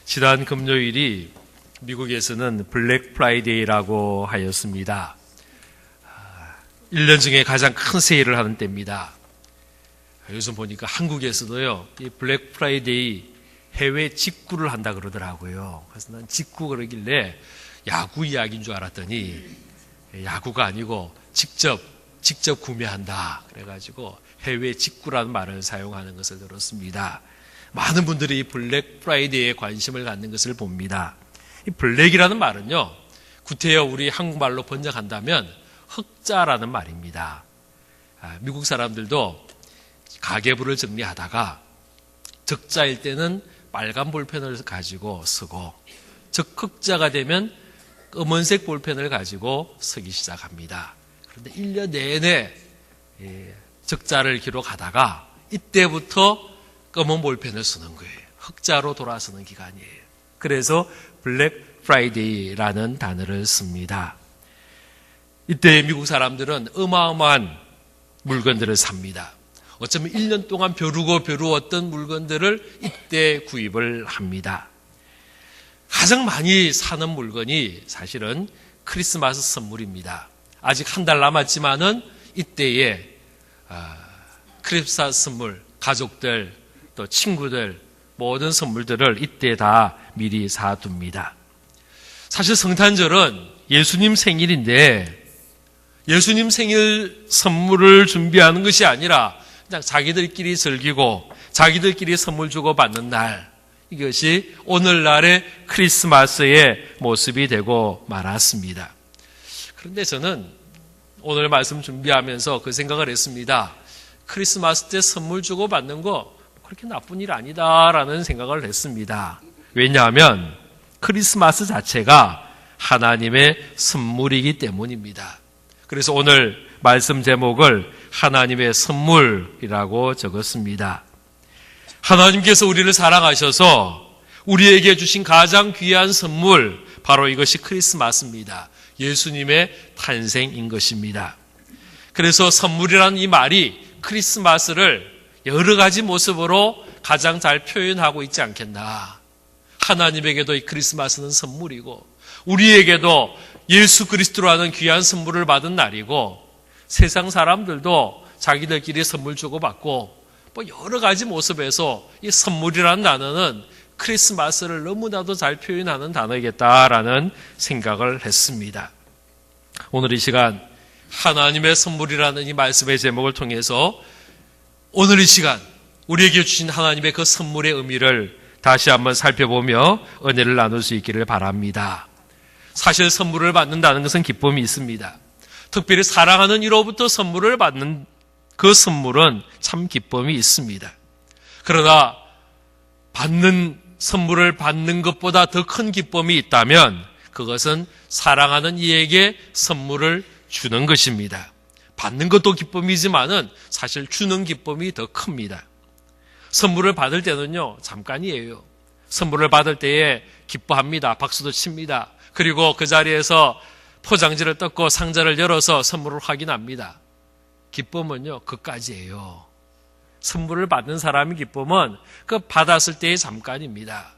지난 금요일이 미국에서는 블랙 프라이데이라고 하였습니다. 1년 중에 가장 큰 세일을 하는 때입니다. 요즘 보니까 한국에서도요, 이 블랙 프라이데이 해외 직구를 한다 그러더라고요. 그래서 난 직구 그러길래 야구 이야기인 줄 알았더니 야구가 아니고 직접 구매한다. 그래가지고 해외 직구라는 말을 사용하는 것을 들었습니다. 많은 분들이 이 블랙 프라이데이에 관심을 갖는 것을 봅니다. 이 블랙이라는 말은요, 구태여 우리 한국말로 번역한다면 흑자라는 말입니다. 미국 사람들도 가계부를 정리하다가 적자일 때는 빨간 볼펜을 가지고 쓰고 적흑자가 되면 검은색 볼펜을 가지고 쓰기 시작합니다. 그런데 1년 내내 적자를 기록하다가 이때부터 검은 볼펜을 쓰는 거예요. 흑자로 돌아서는 기간이에요. 그래서 블랙 프라이데이라는 단어를 씁니다. 이때 미국 사람들은 어마어마한 물건들을 삽니다. 어쩌면 1년 동안 벼루었던 물건들을 이때 구입을 합니다. 가장 많이 사는 물건이 사실은 크리스마스 선물입니다. 아직 한 달 남았지만은 이때에 크리스마스 선물, 가족들, 또 친구들, 모든 선물들을 이때 다 미리 사둡니다. 사실 성탄절은 예수님 생일인데 예수님 생일 선물을 준비하는 것이 아니라 그냥 자기들끼리 즐기고 자기들끼리 선물 주고 받는 날, 이것이 오늘날의 크리스마스의 모습이 되고 말았습니다. 그런데 저는 오늘 말씀 준비하면서 그 생각을 했습니다. 크리스마스 때 선물 주고 받는 거 그렇게 나쁜 일 아니다라는 생각을 했습니다. 왜냐하면 크리스마스 자체가 하나님의 선물이기 때문입니다. 그래서 오늘 말씀 제목을 하나님의 선물이라고 적었습니다. 하나님께서 우리를 사랑하셔서 우리에게 주신 가장 귀한 선물, 바로 이것이 크리스마스입니다. 예수님의 탄생인 것입니다. 그래서 선물이라는 이 말이 크리스마스를 여러 가지 모습으로 가장 잘 표현하고 있지 않겠나. 하나님에게도 이 크리스마스는 선물이고 우리에게도 예수 그리스도라는 귀한 선물을 받은 날이고 세상 사람들도 자기들끼리 선물 주고받고 여러 가지 모습에서 이 선물이라는 단어는 크리스마스를 너무나도 잘 표현하는 단어이겠다라는 생각을 했습니다. 오늘 이 시간 하나님의 선물이라는 이 말씀의 제목을 통해서 오늘 이 시간 우리에게 주신 하나님의 그 선물의 의미를 다시 한번 살펴보며 은혜를 나눌 수 있기를 바랍니다. 사실 선물을 받는다는 것은 기쁨이 있습니다. 특별히 사랑하는 이로부터 선물을 받는 그 선물은 참 기쁨이 있습니다. 그러나 선물을 받는 것보다 더 큰 기쁨이 있다면 그것은 사랑하는 이에게 선물을 주는 것입니다. 받는 것도 기쁨이지만은 사실 주는 기쁨이 더 큽니다. 선물을 받을 때는요, 잠깐이에요. 선물을 받을 때에 기뻐합니다. 박수도 칩니다. 그리고 그 자리에서 포장지를 뜯고 상자를 열어서 선물을 확인합니다. 기쁨은요, 그까지예요. 선물을 받는 사람의 기쁨은 그 받았을 때의 잠깐입니다.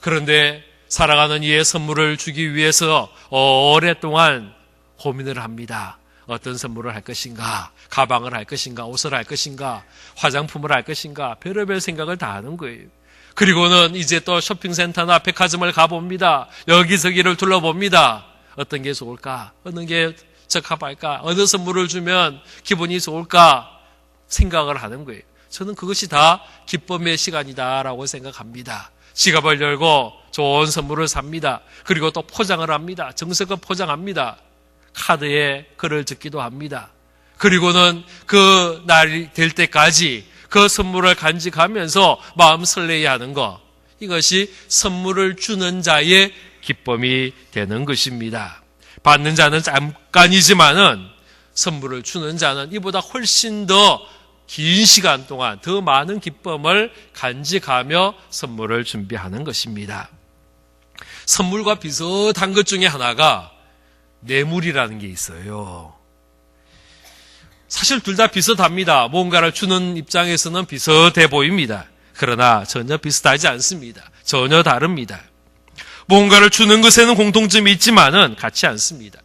그런데 사랑하는 이의 선물을 주기 위해서 오랫동안 고민을 합니다. 어떤 선물을 할 것인가, 가방을 할 것인가, 옷을 할 것인가, 화장품을 할 것인가, 별의별 생각을 다 하는 거예요. 그리고는 이제 또 쇼핑센터나 백화점을 가봅니다. 여기저기를 둘러봅니다. 어떤 게 좋을까? 어느 게 적합할까? 어느 선물을 주면 기분이 좋을까? 생각을 하는 거예요. 저는 그것이 다 기쁨의 시간이다라고 생각합니다. 지갑을 열고 좋은 선물을 삽니다. 그리고 또 포장을 합니다. 정성껏 포장합니다. 카드에 글을 적기도 합니다. 그리고는 그 날이 될 때까지 그 선물을 간직하면서 마음 설레게 하는 것, 이것이 선물을 주는 자의 기쁨이 되는 것입니다. 받는 자는 잠깐이지만은 선물을 주는 자는 이보다 훨씬 더 긴 시간 동안 더 많은 기쁨을 간직하며 선물을 준비하는 것입니다. 선물과 비슷한 것 중에 하나가 뇌물이라는 게 있어요. 사실 둘 다 비슷합니다. 뭔가를 주는 입장에서는 비슷해 보입니다. 그러나 전혀 비슷하지 않습니다. 전혀 다릅니다. 뭔가를 주는 것에는 공통점이 있지만은 같지 않습니다.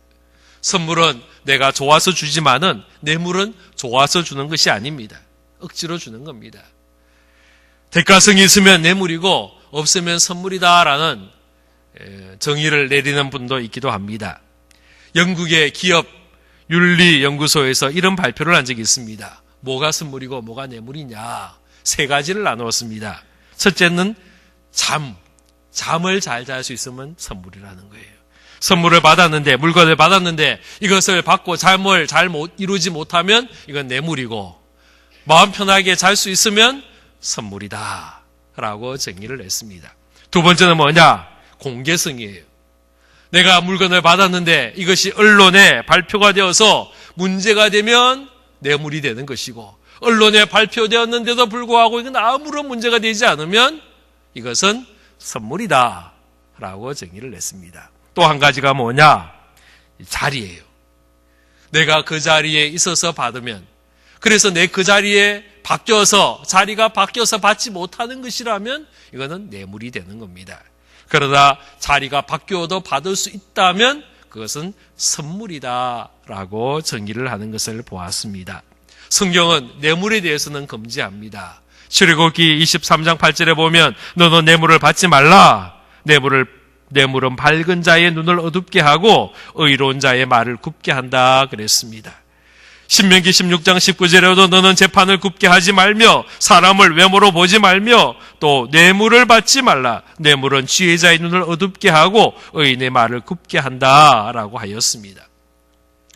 선물은 내가 좋아서 주지만은 뇌물은 좋아서 주는 것이 아닙니다. 억지로 주는 겁니다. 대가성이 있으면 뇌물이고 없으면 선물이다라는 정의를 내리는 분도 있기도 합니다. 영국의 기업 윤리연구소에서 이런 발표를 한 적이 있습니다. 뭐가 선물이고 뭐가 뇌물이냐, 세 가지를 나누었습니다. 첫째는 잠을 잘 잘 수 있으면 선물이라는 거예요. 선물을 받았는데, 물건을 받았는데 이것을 받고 잠을 잘 이루지 못하면 이건 뇌물이고, 마음 편하게 잘 수 있으면 선물이다 라고 정의를 냈습니다. 두 번째는 뭐냐? 공개성이에요. 내가 물건을 받았는데 이것이 언론에 발표가 되어서 문제가 되면 뇌물이 되는 것이고, 언론에 발표되었는데도 불구하고 이건 아무런 문제가 되지 않으면 이것은 선물이다 라고 정의를 냈습니다. 또 한 가지가 뭐냐? 자리예요. 내가 그 자리에 있어서 받으면, 그래서 내 그 자리에 자리가 바뀌어서 받지 못하는 것이라면 이거는 뇌물이 되는 겁니다. 그러나 자리가 바뀌어도 받을 수 있다면 그것은 선물이다라고 정의를 하는 것을 보았습니다. 성경은 뇌물에 대해서는 금지합니다. 출애굽기 23장 8절에 보면 너는 뇌물을 받지 말라. 뇌물은 밝은 자의 눈을 어둡게 하고 의로운 자의 말을 굽게 한다 그랬습니다. 신명기 16장 19절에도 너는 재판을 굽게 하지 말며 사람을 외모로 보지 말며 또 뇌물을 받지 말라. 뇌물은 지혜자의 눈을 어둡게 하고 의인의 말을 굽게 한다라고 하였습니다.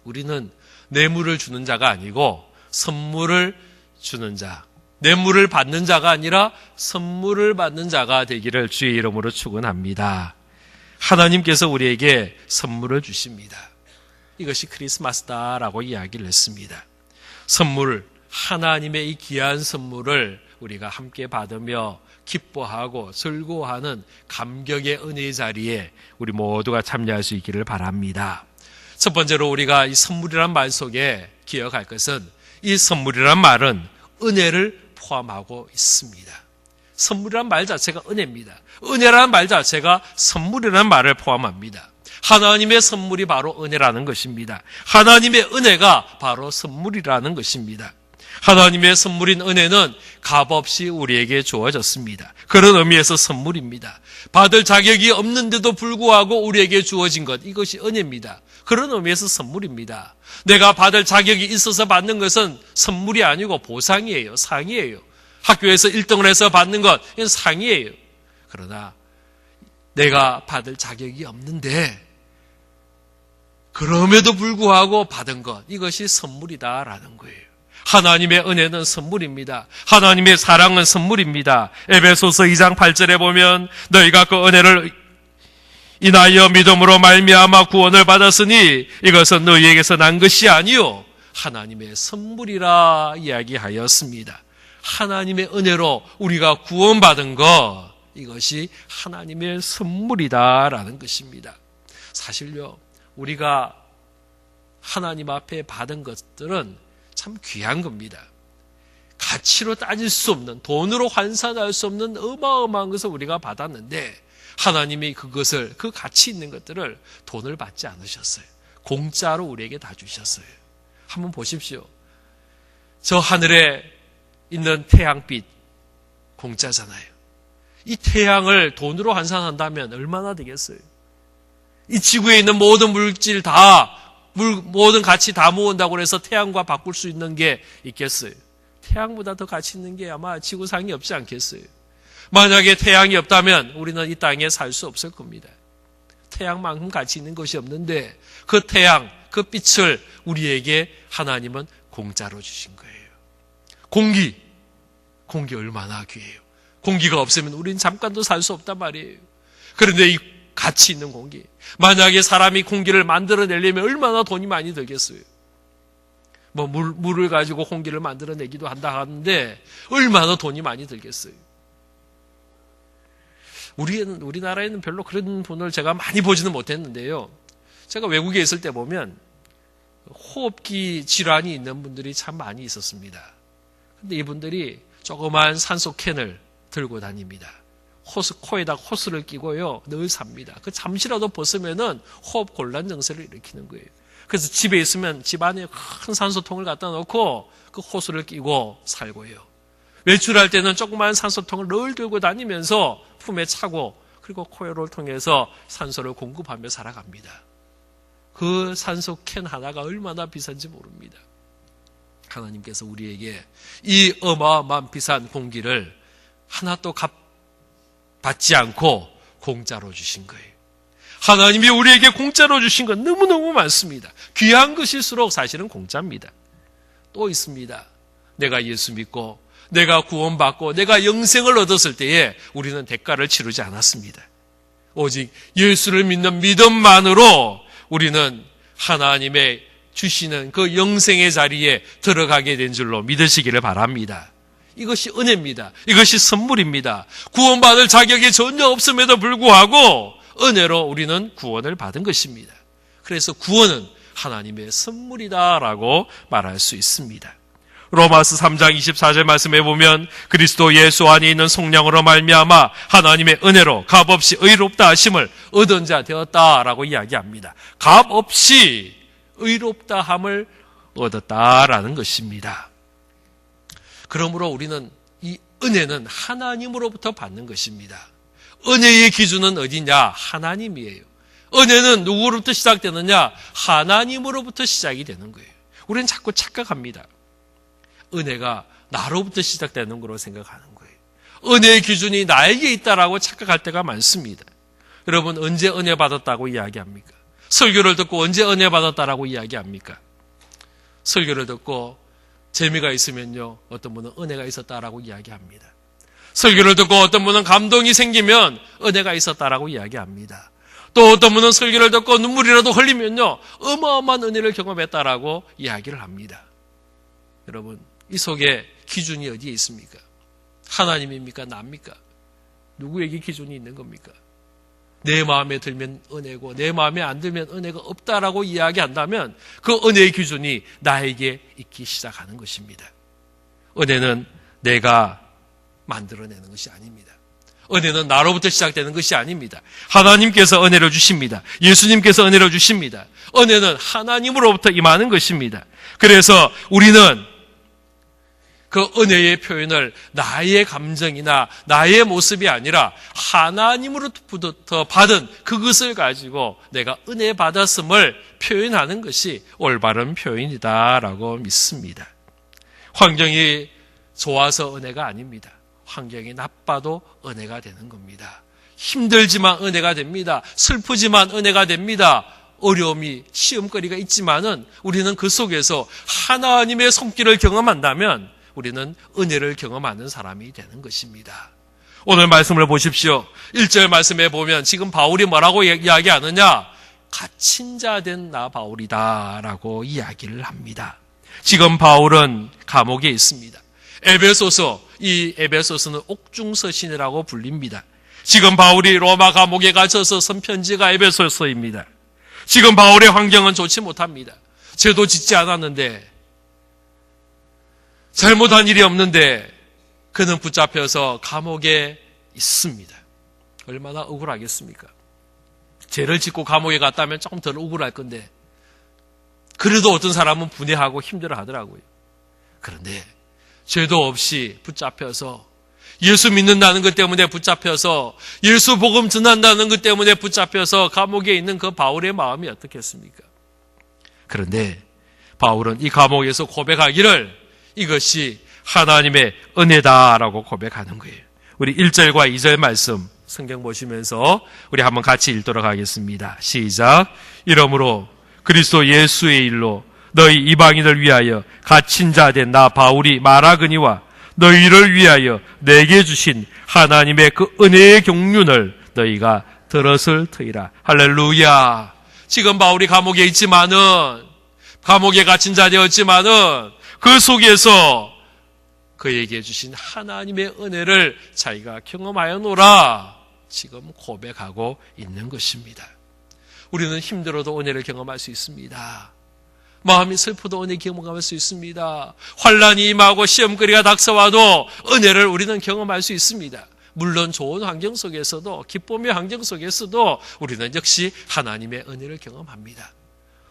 우리는 뇌물을 주는 자가 아니고 선물을 주는 자, 뇌물을 받는 자가 아니라 선물을 받는 자가 되기를 주의 이름으로 축원합니다. 하나님께서 우리에게 선물을 주십니다. 이것이 크리스마스다라고 이야기를 했습니다. 선물, 하나님의 이 귀한 선물을 우리가 함께 받으며 기뻐하고 즐거워하는 감격의 은혜의 자리에 우리 모두가 참여할 수 있기를 바랍니다. 첫 번째로 우리가 이 선물이란 말 속에 기억할 것은, 이 선물이란 말은 은혜를 포함하고 있습니다. 선물이란 말 자체가 은혜입니다. 은혜라는 말 자체가 선물이라는 말을 포함합니다. 하나님의 선물이 바로 은혜라는 것입니다. 하나님의 은혜가 바로 선물이라는 것입니다. 하나님의 선물인 은혜는 값없이 우리에게 주어졌습니다. 그런 의미에서 선물입니다. 받을 자격이 없는데도 불구하고 우리에게 주어진 것, 이것이 은혜입니다. 그런 의미에서 선물입니다. 내가 받을 자격이 있어서 받는 것은 선물이 아니고 보상이에요. 상이에요. 학교에서 1등을 해서 받는 것, 이건 상이에요. 그러나 내가 받을 자격이 없는데 그럼에도 불구하고 받은 것, 이것이 선물이다라는 거예요. 하나님의 은혜는 선물입니다. 하나님의 사랑은 선물입니다. 에베소서 2장 8절에 보면 너희가 그 은혜를 인하여 믿음으로 말미암아 구원을 받았으니 이것은 너희에게서 난 것이 아니요 하나님의 선물이라 이야기하였습니다. 하나님의 은혜로 우리가 구원받은 것, 이것이 하나님의 선물이다라는 것입니다. 사실요, 우리가 하나님 앞에 받은 것들은 참 귀한 겁니다. 가치로 따질 수 없는, 돈으로 환산할 수 없는 어마어마한 것을 우리가 받았는데 하나님이 그것을, 그 가치 있는 것들을 돈을 받지 않으셨어요. 공짜로 우리에게 다 주셨어요. 한번 보십시오. 저 하늘에 있는 태양빛 공짜잖아요. 이 태양을 돈으로 환산한다면 얼마나 되겠어요? 이 지구에 있는 모든 물질 모든 가치 다 모은다고 해서 태양과 바꿀 수 있는 게 있겠어요? 태양보다 더 가치 있는 게 아마 지구상에 없지 않겠어요? 만약에 태양이 없다면 우리는 이 땅에 살 수 없을 겁니다. 태양만큼 가치 있는 것이 없는데 그 태양, 그 빛을 우리에게 하나님은 공짜로 주신 거예요. 공기 얼마나 귀해요. 공기가 없으면 우리는 잠깐도 살 수 없단 말이에요. 그런데 이 가치 있는 공기, 만약에 사람이 공기를 만들어내려면 얼마나 돈이 많이 들겠어요. 물을 가지고 공기를 만들어내기도 한다 하는데 얼마나 돈이 많이 들겠어요. 우리나라에는 별로 그런 분을 제가 많이 보지는 못했는데요. 제가 외국에 있을 때 보면 호흡기 질환이 있는 분들이 참 많이 있었습니다. 근데 이분들이 조그만 산소 캔을 들고 다닙니다. 코에다 호스를 끼고요, 늘 삽니다. 그 잠시라도 벗으면은 호흡 곤란 증세를 일으키는 거예요. 그래서 집에 있으면 집 안에 큰 산소통을 갖다 놓고 그 호스를 끼고 살고요. 외출할 때는 조그마한 산소통을 늘 들고 다니면서 품에 차고, 그리고 코요를 통해서 산소를 공급하며 살아갑니다. 그 산소 캔 하나가 얼마나 비싼지 모릅니다. 하나님께서 우리에게 이 어마어마한 비싼 공기를 하나 또 받지 않고 공짜로 주신 거예요. 하나님이 우리에게 공짜로 주신 건 너무너무 많습니다. 귀한 것일수록 사실은 공짜입니다. 또 있습니다. 내가 예수 믿고 내가 구원받고 내가 영생을 얻었을 때에 우리는 대가를 치르지 않았습니다. 오직 예수를 믿는 믿음만으로 우리는 하나님의 주시는 그 영생의 자리에 들어가게 된 줄로 믿으시기를 바랍니다. 이것이 은혜입니다. 이것이 선물입니다. 구원받을 자격이 전혀 없음에도 불구하고 은혜로 우리는 구원을 받은 것입니다. 그래서 구원은 하나님의 선물이다라고 말할 수 있습니다. 로마서 3장 24절 말씀에 보면 그리스도 예수 안에 있는 성령으로 말미암아 하나님의 은혜로 값없이 의롭다 하심을 얻은 자 되었다라고 이야기합니다. 값없이 의롭다 함을 얻었다라는 것입니다. 그러므로 우리는 이 은혜는 하나님으로부터 받는 것입니다. 은혜의 기준은 어디냐? 하나님이에요. 은혜는 누구로부터 시작되느냐? 하나님으로부터 시작이 되는 거예요. 우리는 자꾸 착각합니다. 은혜가 나로부터 시작되는 거로 생각하는 거예요. 은혜의 기준이 나에게 있다라고 착각할 때가 많습니다. 여러분, 언제 은혜 받았다고 이야기합니까? 설교를 듣고 언제 은혜 받았다라고 이야기합니까? 설교를 듣고 재미가 있으면요, 어떤 분은 은혜가 있었다라고 이야기합니다. 설교를 듣고 어떤 분은 감동이 생기면 은혜가 있었다라고 이야기합니다. 또 어떤 분은 설교를 듣고 눈물이라도 흘리면요, 어마어마한 은혜를 경험했다라고 이야기를 합니다. 여러분, 이 속에 기준이 어디에 있습니까? 하나님입니까? 나입니까? 누구에게 기준이 있는 겁니까? 내 마음에 들면 은혜고 내 마음에 안 들면 은혜가 없다라고 이야기한다면 그 은혜의 기준이 나에게 있기 시작하는 것입니다. 은혜는 내가 만들어내는 것이 아닙니다. 은혜는 나로부터 시작되는 것이 아닙니다. 하나님께서 은혜를 주십니다. 예수님께서 은혜를 주십니다. 은혜는 하나님으로부터 임하는 것입니다. 그래서 우리는 그 은혜의 표현을 나의 감정이나 나의 모습이 아니라 하나님으로부터 받은 그것을 가지고 내가 은혜 받았음을 표현하는 것이 올바른 표현이다라고 믿습니다. 환경이 좋아서 은혜가 아닙니다. 환경이 나빠도 은혜가 되는 겁니다. 힘들지만 은혜가 됩니다. 슬프지만 은혜가 됩니다. 어려움이 시험거리가 있지만은 우리는 그 속에서 하나님의 손길을 경험한다면 우리는 은혜를 경험하는 사람이 되는 것입니다. 오늘 말씀을 보십시오. 1절 말씀에 보면 지금 바울이 뭐라고 이야기하느냐? 갇힌 자 된 나 바울이다라고 이야기를 합니다. 지금 바울은 감옥에 있습니다. 이 에베소서는 옥중서신이라고 불립니다. 지금 바울이 로마 감옥에 갇혀서 쓴 편지가 에베소서입니다. 지금 바울의 환경은 좋지 못합니다. 죄도 짓지 않았는데, 잘못한 일이 없는데 그는 붙잡혀서 감옥에 있습니다. 얼마나 억울하겠습니까? 죄를 짓고 감옥에 갔다면 조금 덜 억울할 건데, 그래도 어떤 사람은 분해하고 힘들어 하더라고요. 그런데 죄도 없이 붙잡혀서 예수 믿는다는 것 때문에 붙잡혀서 예수 복음 전한다는 것 때문에 붙잡혀서 감옥에 있는 그 바울의 마음이 어떻겠습니까? 그런데 바울은 이 감옥에서 고백하기를 이것이 하나님의 은혜다라고 고백하는 거예요. 우리 1절과 2절 말씀 성경 보시면서 우리 한번 같이 읽도록 하겠습니다. 시작. 이러므로 그리스도 예수의 일로 너희 이방인을 위하여 갇힌 자 된 나 바울이 말하거니와 너희를 위하여 내게 주신 하나님의 그 은혜의 경륜을 너희가 들었을 터이라. 할렐루야. 지금 바울이 감옥에 있지만은, 감옥에 갇힌 자 되었지만은 그 속에서 그에게 주신 하나님의 은혜를 자기가 경험하여노라 지금 고백하고 있는 것입니다. 우리는 힘들어도 은혜를 경험할 수 있습니다. 마음이 슬퍼도 은혜 경험할 수 있습니다. 환난이 임하고 시험거리가 닥쳐와도 은혜를 우리는 경험할 수 있습니다. 물론 좋은 환경 속에서도, 기쁨의 환경 속에서도 우리는 역시 하나님의 은혜를 경험합니다.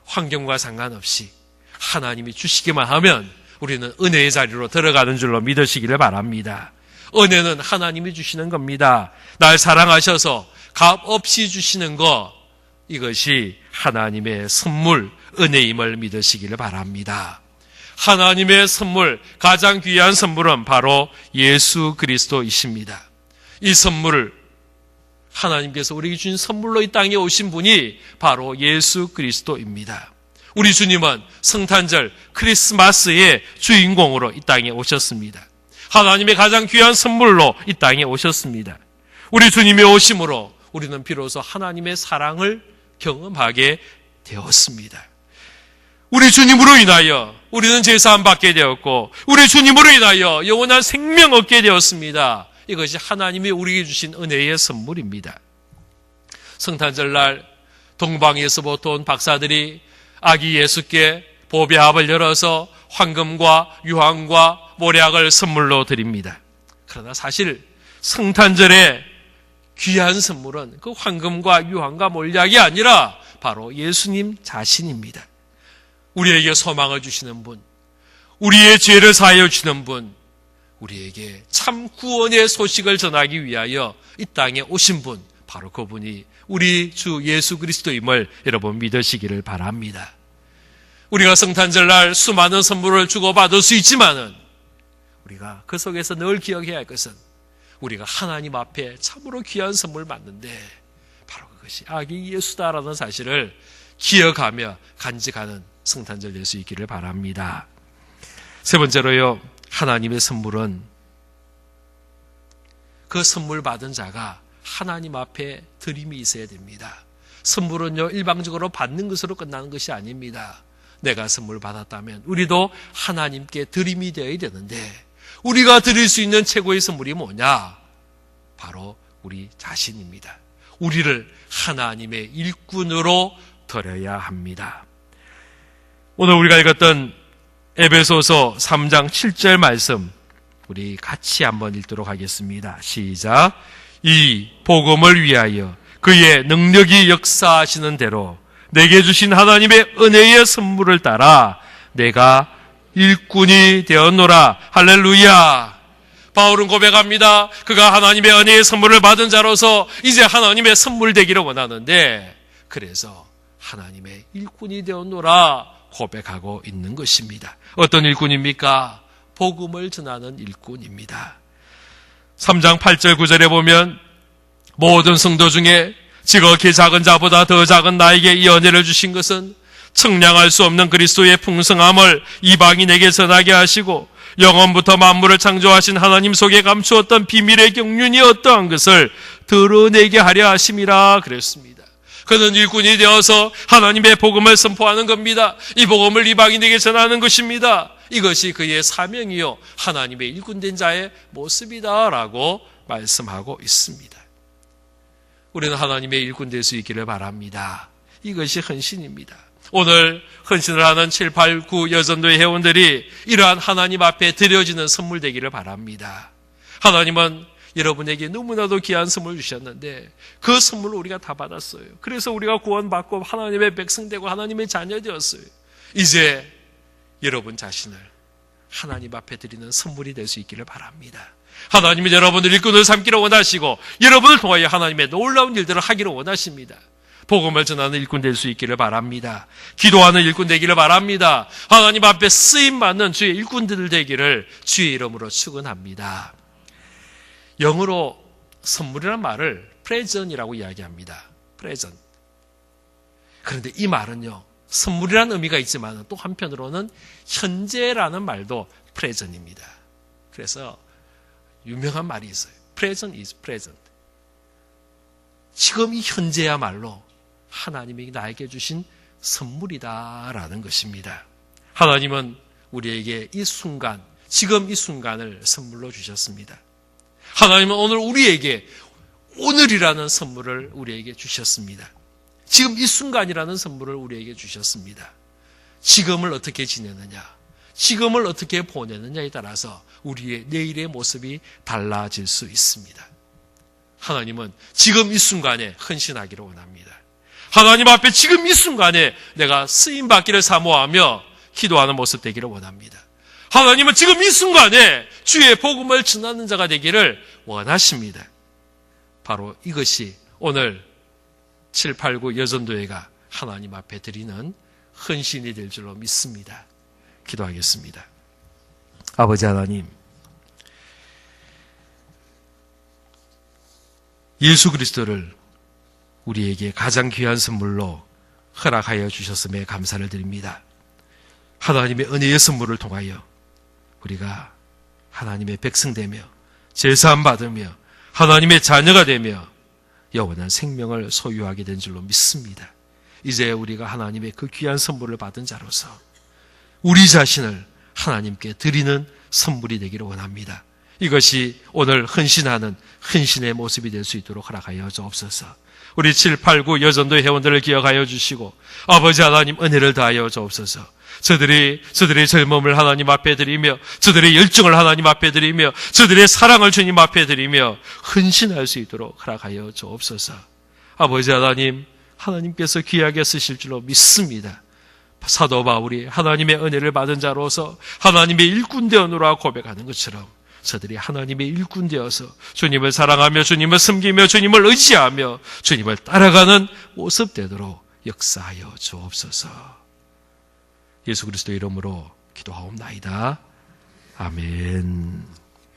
환경과 상관없이 하나님이 주시기만 하면 우리는 은혜의 자리로 들어가는 줄로 믿으시기를 바랍니다. 은혜는 하나님이 주시는 겁니다. 날 사랑하셔서 값 없이 주시는 것, 이것이 하나님의 선물, 은혜임을 믿으시기를 바랍니다. 하나님의 선물, 가장 귀한 선물은 바로 예수 그리스도이십니다. 이 선물을 하나님께서 우리에게 주신 선물로 이 땅에 오신 분이 바로 예수 그리스도입니다. 우리 주님은 성탄절 크리스마스의 주인공으로 이 땅에 오셨습니다. 하나님의 가장 귀한 선물로 이 땅에 오셨습니다. 우리 주님의 오심으로 우리는 비로소 하나님의 사랑을 경험하게 되었습니다. 우리 주님으로 인하여 우리는 제사함 받게 되었고, 우리 주님으로 인하여 영원한 생명 얻게 되었습니다. 이것이 하나님이 우리에게 주신 은혜의 선물입니다. 성탄절날 동방에서부터 온 박사들이 아기 예수께 보배합을 열어서 황금과 유황과 모략을 선물로 드립니다. 그러나 사실 성탄절의 귀한 선물은 그 황금과 유황과 몰약이 아니라 바로 예수님 자신입니다. 우리에게 소망을 주시는 분, 우리의 죄를 사하여 주시는 분, 우리에게 참 구원의 소식을 전하기 위하여 이 땅에 오신 분, 바로 그분이 우리 주 예수 그리스도임을 여러분 믿으시기를 바랍니다. 우리가 성탄절날 수많은 선물을 주고받을 수 있지만은 우리가 그 속에서 늘 기억해야 할 것은 우리가 하나님 앞에 참으로 귀한 선물 받는데 바로 그것이 아기 예수다라는 사실을 기억하며 간직하는 성탄절 될 수 있기를 바랍니다. 세 번째로요, 하나님의 선물은 그 선물 받은 자가 하나님 앞에 드림이 있어야 됩니다. 선물은요, 일방적으로 받는 것으로 끝나는 것이 아닙니다. 내가 선물 받았다면 우리도 하나님께 드림이 되어야 되는데, 우리가 드릴 수 있는 최고의 선물이 뭐냐? 바로 우리 자신입니다. 우리를 하나님의 일꾼으로 드려야 합니다. 오늘 우리가 읽었던 에베소서 3장 7절 말씀, 우리 같이 한번 읽도록 하겠습니다. 시작. 이 복음을 위하여 그의 능력이 역사하시는 대로 내게 주신 하나님의 은혜의 선물을 따라 내가 일꾼이 되었노라. 할렐루야. 바울은 고백합니다. 그가 하나님의 은혜의 선물을 받은 자로서 이제 하나님의 선물 되기를 원하는데, 그래서 하나님의 일꾼이 되었노라 고백하고 있는 것입니다. 어떤 일꾼입니까? 복음을 전하는 일꾼입니다. 3장 8절 9절에 보면 모든 성도 중에 지극히 작은 자보다 더 작은 나에게 이 은혜를 주신 것은 측량할 수 없는 그리스도의 풍성함을 이방인에게 전하게 하시고 영원부터 만물을 창조하신 하나님 속에 감추었던 비밀의 경륜이 어떠한 것을 드러내게 하려 하심이라 그랬습니다. 그는 일꾼이 되어서 하나님의 복음을 선포하는 겁니다. 이 복음을 이방인에게 전하는 것입니다. 이것이 그의 사명이요 하나님의 일꾼된 자의 모습이다라고 말씀하고 있습니다. 우리는 하나님의 일꾼 될 수 있기를 바랍니다. 이것이 헌신입니다. 오늘 헌신을 하는 7, 8, 9 여전도의 회원들이 이러한 하나님 앞에 드려지는 선물 되기를 바랍니다. 하나님은 여러분에게 너무나도 귀한 선물 주셨는데 그 선물을 우리가 다 받았어요. 그래서 우리가 구원받고 하나님의 백성 되고 하나님의 자녀 되었어요. 이제 여러분 자신을 하나님 앞에 드리는 선물이 될 수 있기를 바랍니다. 하나님이 여러분을 일꾼을 삼기를 원하시고 여러분을 통하여 하나님의 놀라운 일들을 하기를 원하십니다. 복음을 전하는 일꾼 될 수 있기를 바랍니다. 기도하는 일꾼 되기를 바랍니다. 하나님 앞에 쓰임받는 주의 일꾼들 되기를 주의 이름으로 축원합니다. 영어로 선물이라는 말을 present이라고 이야기합니다. present. 그런데 이 말은요, 선물이라는 의미가 있지만 또 한편으로는 현재라는 말도 present입니다. 그래서 유명한 말이 있어요. present is present. 지금 이 현재야말로 하나님이 나에게 주신 선물이다라는 것입니다. 하나님은 우리에게 이 순간, 지금 이 순간을 선물로 주셨습니다. 하나님은 오늘 우리에게 오늘이라는 선물을 우리에게 주셨습니다. 지금 이 순간이라는 선물을 우리에게 주셨습니다. 지금을 어떻게 지내느냐, 지금을 어떻게 보내느냐에 따라서 우리의 내일의 모습이 달라질 수 있습니다. 하나님은 지금 이 순간에 헌신하기를 원합니다. 하나님 앞에 지금 이 순간에 내가 쓰임받기를 사모하며 기도하는 모습 되기를 원합니다. 하나님은 지금 이 순간에 주의 복음을 전하는 자가 되기를 원하십니다. 바로 이것이 오늘 7, 8, 9 여전도회가 하나님 앞에 드리는 헌신이 될 줄로 믿습니다. 기도하겠습니다. 아버지 하나님, 예수 그리스도를 우리에게 가장 귀한 선물로 허락하여 주셨음에 감사를 드립니다. 하나님의 은혜의 선물을 통하여 우리가 하나님의 백성되며 제사함 받으며 하나님의 자녀가 되며 영원한 생명을 소유하게 된 줄로 믿습니다. 이제 우리가 하나님의 그 귀한 선물을 받은 자로서 우리 자신을 하나님께 드리는 선물이 되기를 원합니다. 이것이 오늘 헌신하는 헌신의 모습이 될 수 있도록 허락하여 주옵소서. 우리 7, 8, 9 여전도 회원들을 기억하여 주시고 아버지 하나님 은혜를 다하여 주옵소서. 저들의 젊음을 하나님 앞에 드리며 저들의 열정을 하나님 앞에 드리며 저들의 사랑을 주님 앞에 드리며 헌신할 수 있도록 허락하여 주옵소서. 아버지 하나님, 하나님께서 귀하게 쓰실 줄로 믿습니다. 사도 바울이 하나님의 은혜를 받은 자로서 하나님의 일꾼 되었노라 고백하는 것처럼 저들이 하나님의 일꾼 되어서 주님을 사랑하며 주님을 섬기며 주님을 의지하며 주님을 따라가는 모습 되도록 역사하여 주옵소서. 예수 그리스도 이름으로 기도하옵나이다. 아멘.